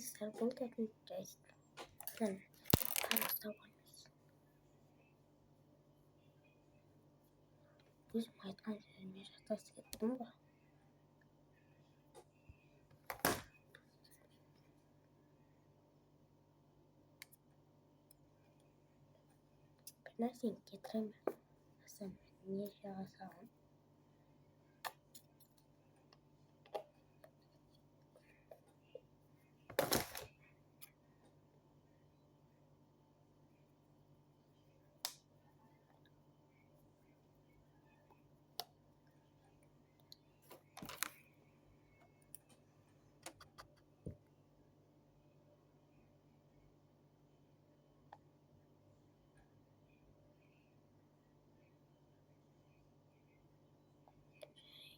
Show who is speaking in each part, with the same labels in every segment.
Speaker 1: Start both at me guys. Then start one. This might answer me just get number. Nothing get them some near sound.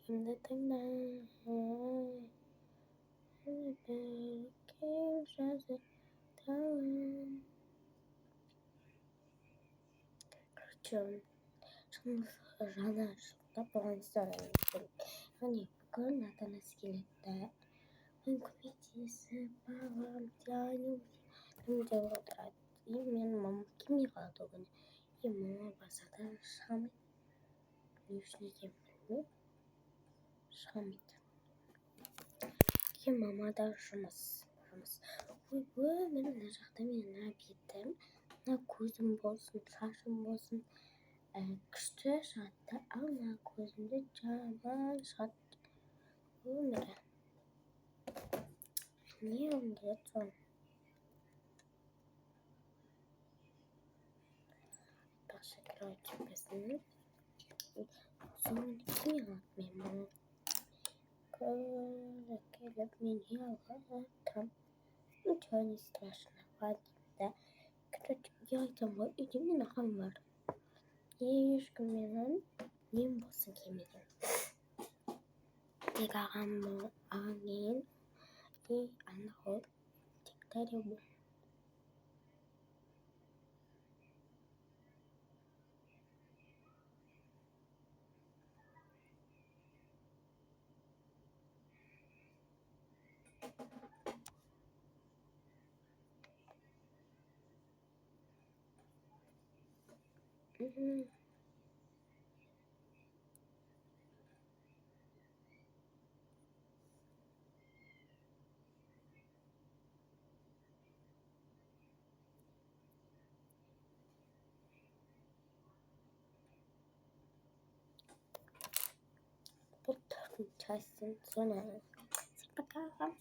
Speaker 1: In the thing рано tapon story они буквально на скелета инквизиция павам тяню делают именно мамкими гадогон и мама басата шам нижние шамит и мама да шамас ой мен жақтами на битем на көзім болсын шашым болсын күшті шатты ал мына көзімді жаман шат өмірі не өмірі сон Паша короче біздің соны кеме мен келіп мені алға там ничего не страшно хватит да короче я айтам ғой үйде мен ағам бар ешкім менің нем болсын келмеген тек ағам мен и анау тек дәреу Вот часть соны пока